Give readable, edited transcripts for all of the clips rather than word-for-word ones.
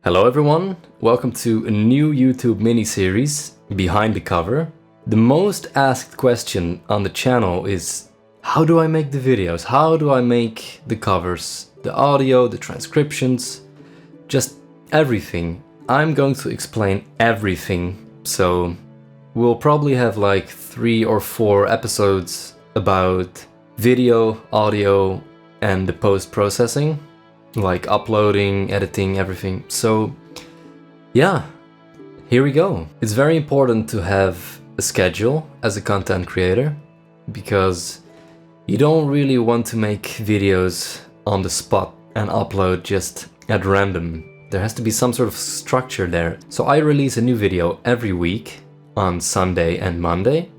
Hello everyone, welcome to a new YouTube mini-series, Behind the Cover. The most asked question on the channel is, how do I make the videos? How do I make the covers? The audio, the transcriptions, just everything. I'm going to explain everything, so we'll probably have like 3 or 4 episodes about video, audio, and the post-processing. Like uploading, editing, everything. So yeah, here we go. It's very important to have a schedule as a content creator because you don't really want to make videos on the spot and upload just at random. There has to be some sort of structure there. So I release a new video every week on Sunday and Monday,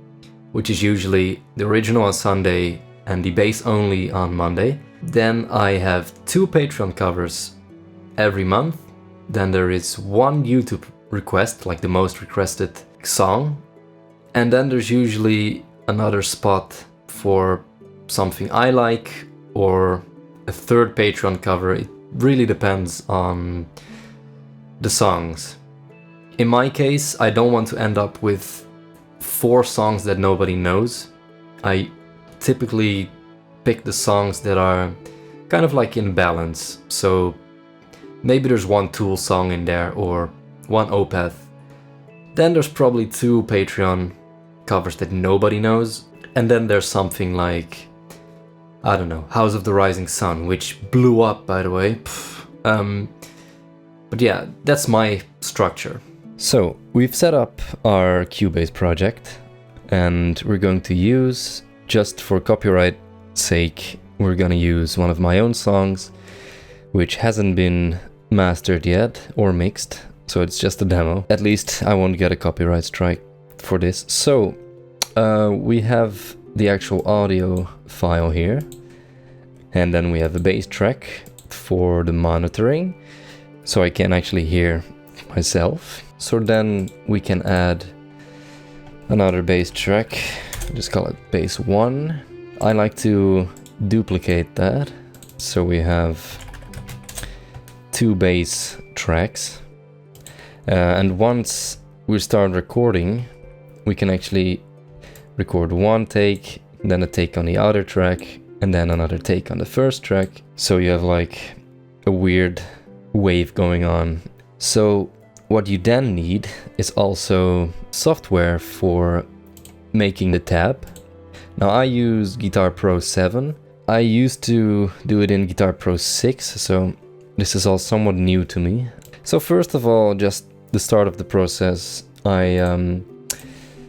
which is usually the original on Sunday and the bass only on Monday. Then I have 2 Patreon covers every month. Then there is 1 YouTube request, like the most requested song. And then there's usually another spot for something I like or a 3rd Patreon cover. It really depends on the songs. In my case, I don't want to end up with 4 songs that nobody knows. I typically pick the songs that are kind of like in balance. So maybe there's 1 Tool song in there or 1 Opeth. Then there's probably 2 Patreon covers that nobody knows. And then there's something like, I don't know, House of the Rising Sun, which blew up, by the way. But yeah, that's my structure. So we've set up our Cubase project and we're going to use, just for copyright sake, we're gonna use one of my own songs, which hasn't been mastered yet or mixed, so it's just a demo. At least I won't get a copyright strike for this. So we have the actual audio file here, and then we have a bass track for the monitoring, so I can actually hear myself. So then we can add another bass track, just call it bass 1. I like to duplicate that, so we have 2 bass tracks, and once we start recording, we can actually record 1 take, then a take on the other track, and then another take on the first track, so you have like a weird wave going on. So what you then need is also software for making the tab. Now I use Guitar Pro 7. I used to do it in Guitar Pro 6, so this is all somewhat new to me. So first of all, just the start of the process, I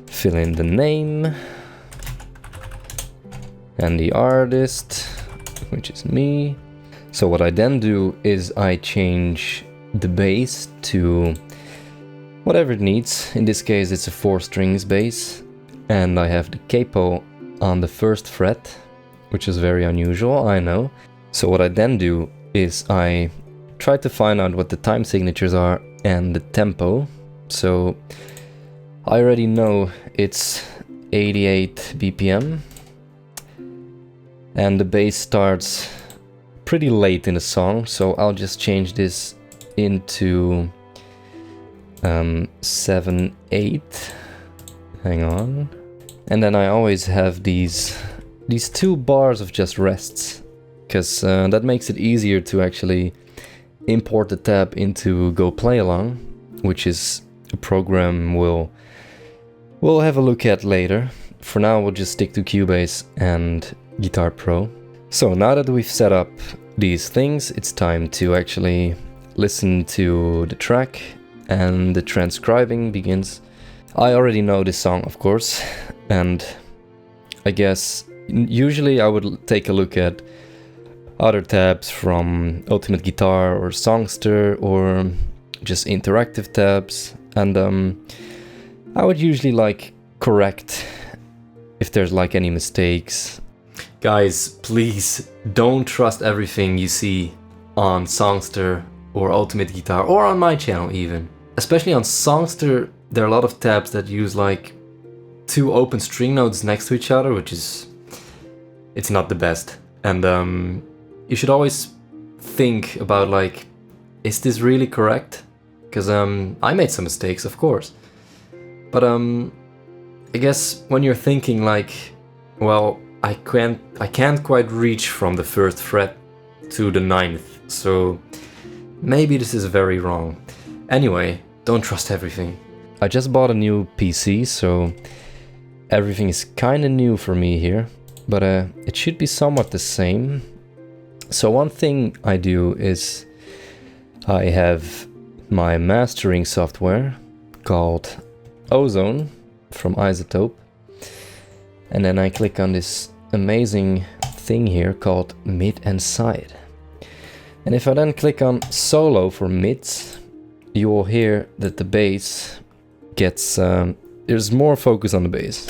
fill in the name and the artist, which is me. So what I then do is I change the bass to whatever it needs. In this case it's a 4 strings bass, and I have the capo on the 1st fret, which is very unusual, I know. So what I then do is I try to find out what the time signatures are and the tempo. So I already know it's 88 BPM, and the bass starts pretty late in the song, so I'll just change this into 7/8. Hang on. And then I always have these 2 bars of just rests, because that makes it easier to actually import the tab into Go Playalong, which is a program we'll have a look at later. For now we'll just stick to Cubase and Guitar Pro. So now that we've set up these things, it's time to actually listen to the track, and the transcribing begins. I already know this song, of course, and I guess usually I would take a look at other tabs from Ultimate Guitar or Songster or just interactive tabs, and I would usually like correct if there's like any mistakes. Guys, please don't trust everything you see on Songster or Ultimate Guitar or on my channel even. Especially on Songster, there are a lot of tabs that use like 2 open string notes next to each other, which is, it's not the best. And you should always think about like, is this really correct? because I made some mistakes, of course. But I guess when you're thinking like, well, I can't quite reach from the 1st fret to the 9th, so maybe this is very wrong. Anyway, don't trust everything. I just bought a new PC, so everything is kind of new for me here, but it should be somewhat the same. So one thing I do is I have my mastering software called Ozone from Izotope, and then I click on this amazing thing here called mid and side. And if I then click on solo for mids, you will hear that the bass gets, there's more focus on the bass.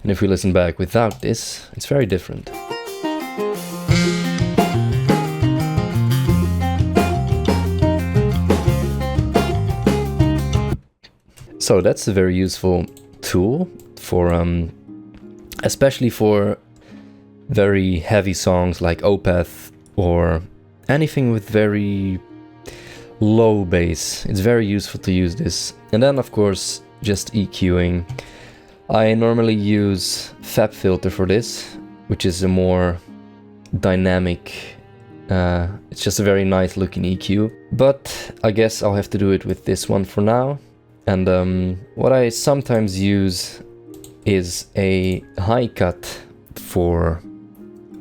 And if we listen back without this, it's very different. So that's a very useful tool for, especially for very heavy songs like Opeth or anything with very low bass. It's very useful to use this. And then of course just EQing. I normally use Fabfilter for this, which is a more dynamic, it's just a very nice looking EQ. But I guess I'll have to do it with this one for now. And what I sometimes use is a high cut for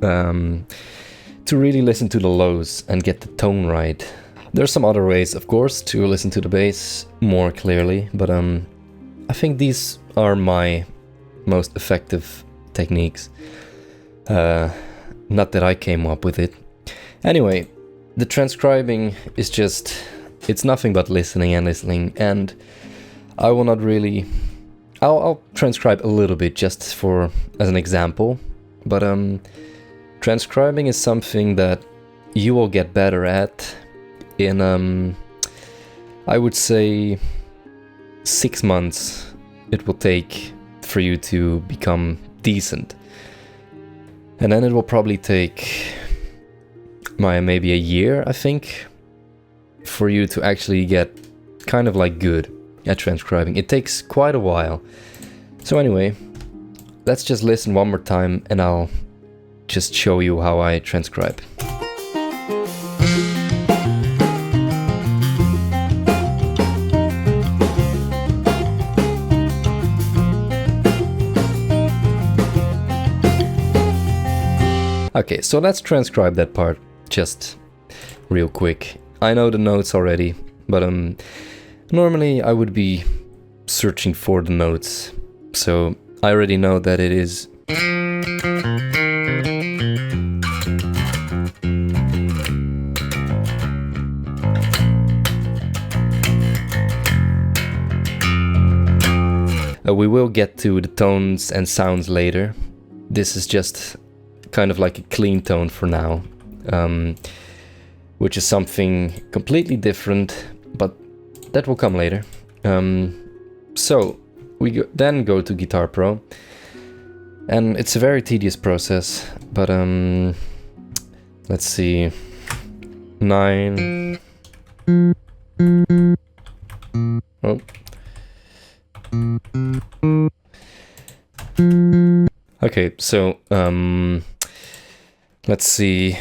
to really listen to the lows and get the tone right. There's some other ways, of course, to listen to the bass more clearly, but I think these are my most effective techniques. Not that I came up with it. Anyway, the transcribing is just, it's nothing but listening and listening, and I will not really, I'll transcribe a little bit just for as an example, but transcribing is something that you will get better at in I would say 6 months it will take for you to become decent, and then it will probably take maybe a year, I think, for you to actually get kind of like good at transcribing. It takes quite a while. So anyway, let's just listen one more time and I'll just show you how I transcribe. Okay, so let's transcribe that part just real quick. I know the notes already, but normally I would be searching for the notes, so I already know that it is we will get to the tones and sounds later. This is just kind of like a clean tone for now, which is something completely different, but that will come later. So we then go to Guitar Pro, and it's a very tedious process, but let's see, 9. Oh. Okay, so let's see,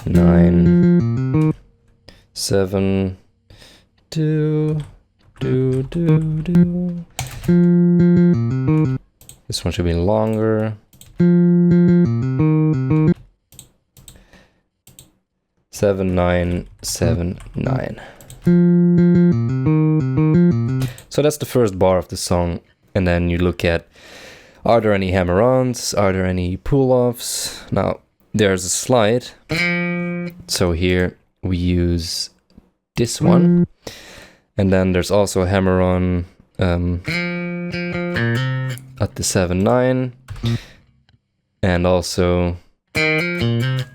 9, 7, do. This one should be longer. 7, 9, 7, 9. So that's the first bar of the song, and then you look at, are there any hammer-ons, are there any pull-offs? Now there's a slide, so here we use this one, and then there's also a hammer-on at the 7-9, and also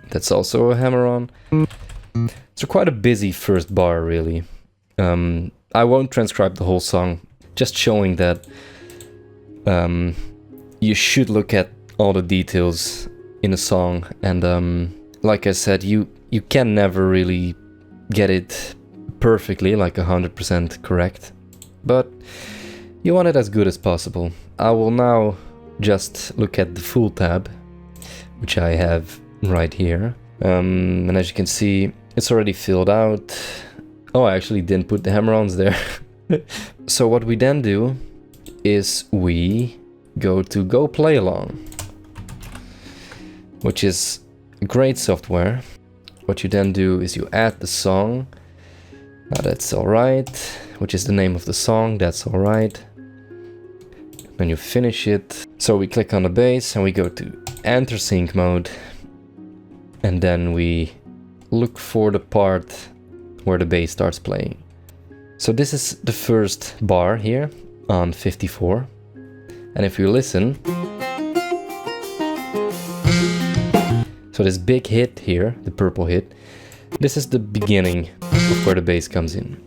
that's also a hammer-on. So quite a busy first bar, really. I won't transcribe the whole song, just showing that you should look at all the details in a song, and like I said, you can never really get it perfectly, like 100% correct, but you want it as good as possible. I will now just look at the full tab, which I have right here, and as you can see, it's already filled out. Oh, I actually didn't put the hammer-ons there. So what we then do is we go to Playalong, which is great software. What you then do is you add the song. Now that's alright, which is the name of the song, that's alright. Then you finish it. So we click on the bass and we go to enter sync mode. And then we look for the part where the bass starts playing. So this is the first bar here on 54. And if you listen, so this big hit here, the purple hit, this is the beginning of where the bass comes in.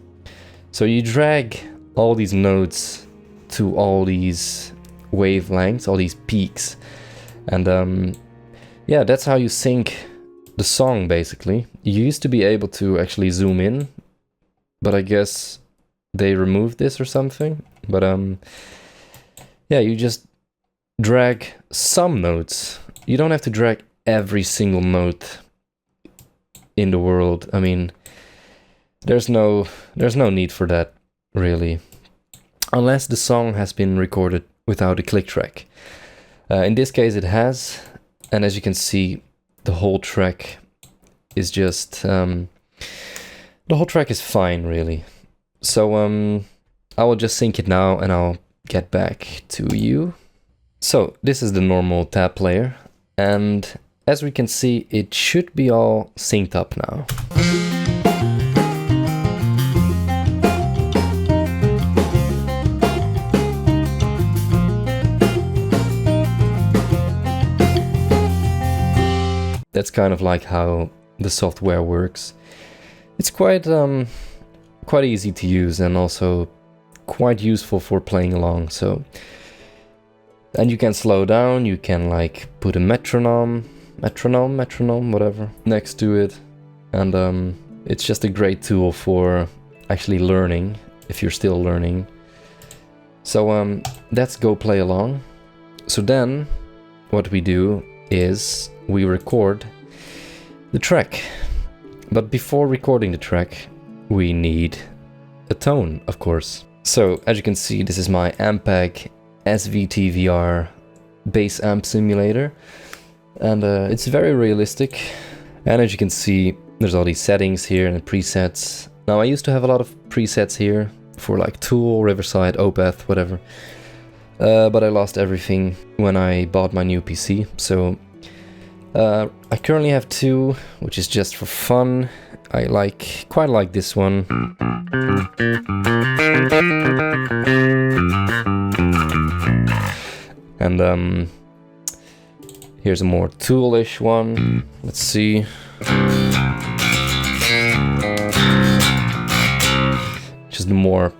So you drag all these notes to all these wavelengths, all these peaks, and yeah, that's how you sync the song basically. You used to be able to actually zoom in, but I guess they removed this or something. But yeah, you just drag some notes. You don't have to drag every single note in the world. I mean, there's no need for that really, unless the song has been recorded without a click track. In this case it has, and as you can see, the whole track is just the whole track is fine really. So I will just sync it now and I'll get back to you. So this is the normal tab player, and as we can see, it should be all synced up now. That's kind of like how the software works. It's quite easy to use and also quite useful for playing along. So, and you can slow down, you can like put a metronome, whatever, next to it, and it's just a great tool for actually learning if you're still learning. So that's Playalong. So then what we do is we record the track, but before recording the track we need a tone, of course. So as you can see, this is my Ampeg SVT-VR bass amp simulator, and it's very realistic. And as you can see, there's all these settings here and presets. Now I used to have a lot of presets here for like Tool, Riverside, Opeth, whatever, but I lost everything when I bought my new PC. So I currently have two, which is just for fun. I quite like this one. And here's a more toolish one. Let's see. Just more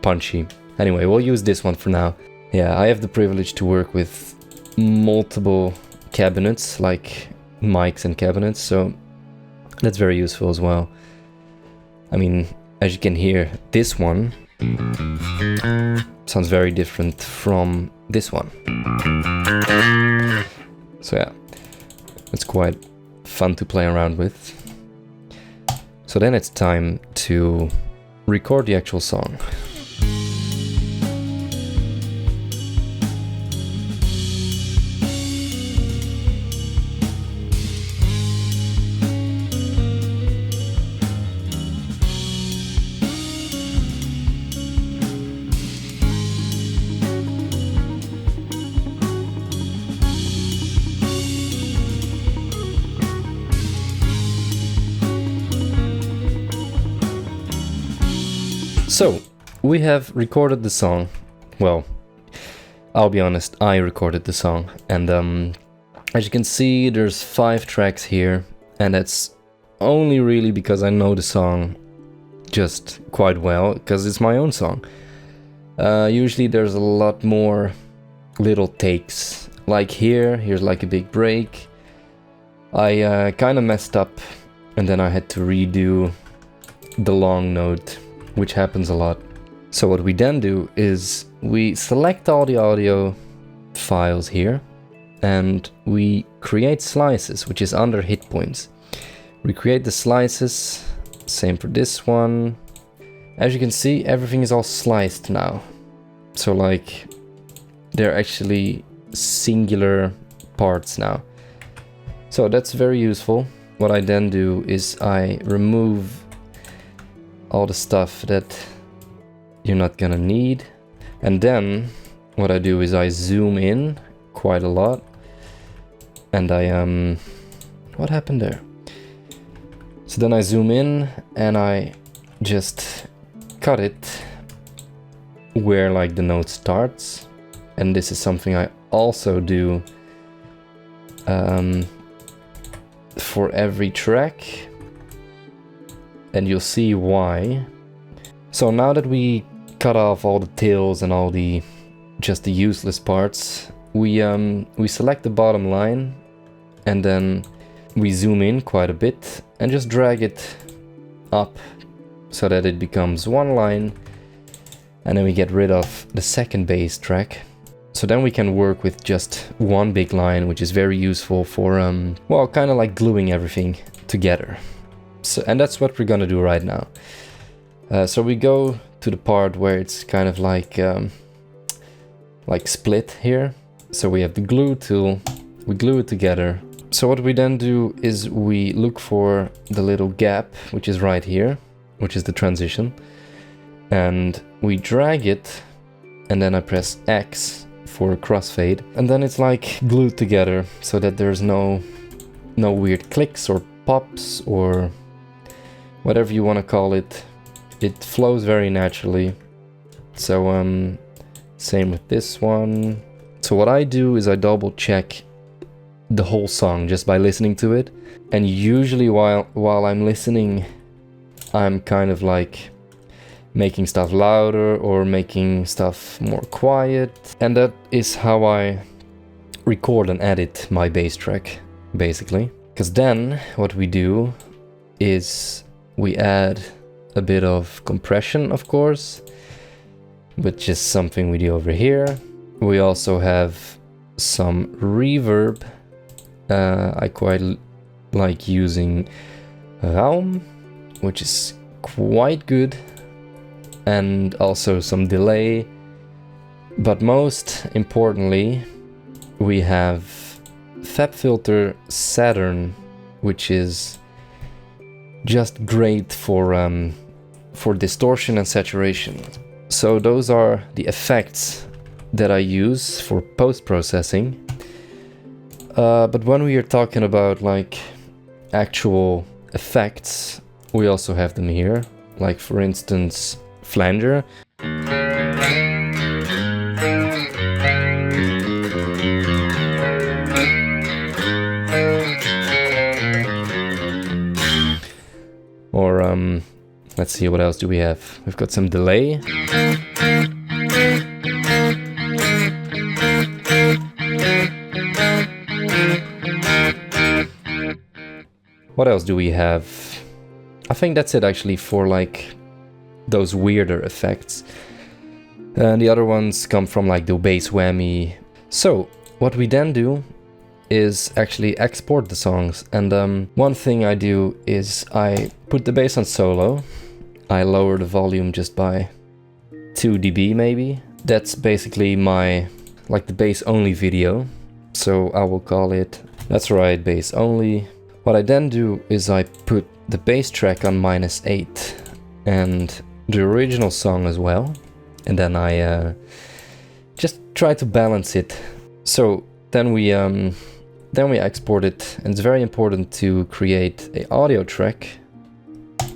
punchy. Anyway, we'll use this one for now. Yeah, I have the privilege to work with multiple cabinets, like mics and cabinets, so that's very useful as well. I mean, as you can hear, this one sounds very different from this one. So yeah, it's quite fun to play around with. So then it's time to record the actual song. So, we have recorded the song. Well, I'll be honest, I recorded the song, and as you can see, there's 5 tracks here, and that's only really because I know the song just quite well, because it's my own song. Usually there's a lot more little takes. Like here's like a big break. I kind of messed up, and then I had to redo the long note, which happens a lot. So what we then do is we select all the audio files here, and we create slices, which is under hit points. We create the slices, same for this one. As you can see, everything is all sliced now. So like, they're actually singular parts now. So that's very useful. What I then do is I remove all the stuff that you're not gonna need. And then what I do is I zoom in quite a lot. And I, what happened there? So then I zoom in and I just cut it where like the note starts. And this is something I also do for every track, and you'll see why. So now that we cut off all the tails and all the just the useless parts, we select the bottom line, and then we zoom in quite a bit and just drag it up so that it becomes one line, and then we get rid of the second bass track. So then we can work with just one big line, which is very useful for, well, kind of like gluing everything together. So, and that's what we're gonna do right now. So we go to the part where it's kind of like split here. So we have the glue tool, we glue it together. So what we then do is we look for the little gap, which is right here, which is the transition. And we drag it, and then I press X for a crossfade, and then it's like glued together so that there's no weird clicks or pops or whatever you want to call it. It flows very naturally. So same with this one. So what I do is I double check the whole song just by listening to it, and usually while I'm listening, I'm kind of like making stuff louder or making stuff more quiet, and that is how I record and edit my bass track, basically. Because then what we do is we add a bit of compression, of course, which is something we do over here. We also have some reverb. I quite like using Raum, which is quite good, and also some delay. But most importantly, we have Fabfilter Saturn, which is just great for distortion and saturation. So those are the effects that I use for post-processing. But when we are talking about like actual effects, we also have them here. Like for instance, flanger. Or let's see, what else do we have? We've got some delay. What else do we have? I think that's it actually for like those weirder effects. And the other ones come from like the bass whammy. So what we then do is actually export the songs. And one thing I do is I put the bass on solo. I lower the volume just by 2 dB maybe. That's basically my, like the bass only video. So I will call it, that's right, bass only. What I then do is I put the bass track on -8 and the original song as well. And then I just try to balance it. So then we export it, and it's very important to create an audio track.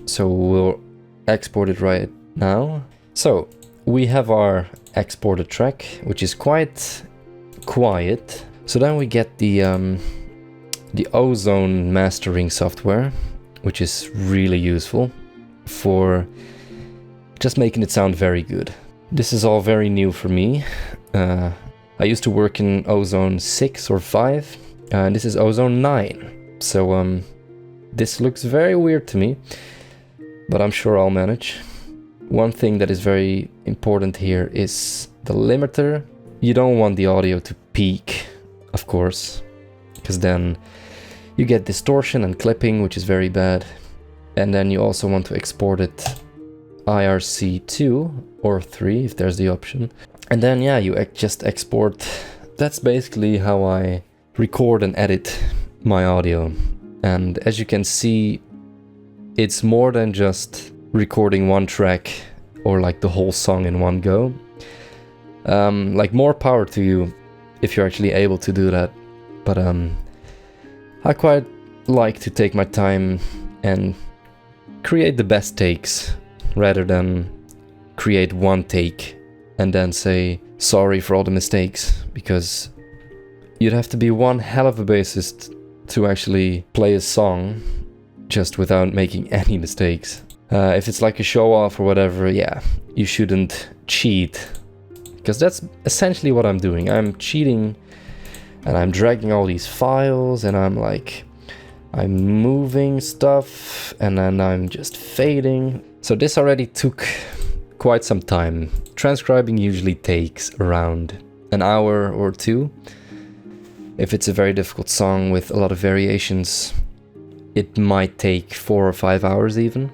So we'll export it right now. So we have our exported track, which is quite quiet. So then we get the Ozone mastering software, which is really useful for just making it sound very good. This is all very new for me. I used to work in Ozone 6 or 5, and this is Ozone 9. So this looks very weird to me, but I'm sure I'll manage. One thing that is very important here is the limiter. You don't want the audio to peak, of course, because then you get distortion and clipping, which is very bad. And then you also want to export it IRC2 or 3 if there's the option. And then yeah, you just export. That's basically how I record and edit my audio. And as you can see, it's more than just recording one track or like the whole song in one go. Like, more power to you if you're actually able to do that. But I quite like to take my time and create the best takes rather than create one take and then say sorry for all the mistakes, because you'd have to be one hell of a bassist to actually play a song just without making any mistakes. If it's like a show off or whatever, yeah, you shouldn't cheat, because that's essentially what I'm doing. I'm cheating and I'm dragging all these files and I'm moving stuff and then I'm just fading. So this already took quite some time. Transcribing usually takes around an hour or two. If it's a very difficult song with a lot of variations, it might take 4 or 5 hours even.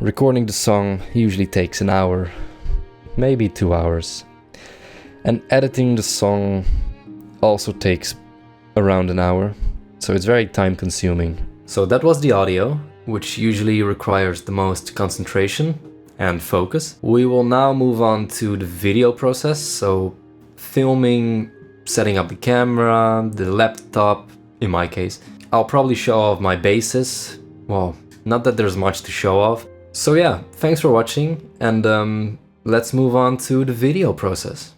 Recording the song usually takes an hour, maybe 2 hours. And editing the song also takes around an hour, so it's very time consuming. So that was the audio, which usually requires the most concentration and focus. We will now move on to the video process, so filming, setting up the camera, the laptop, in my case. I'll probably show off my basses. Well, not that there's much to show off. So yeah, thanks for watching, and let's move on to the video process.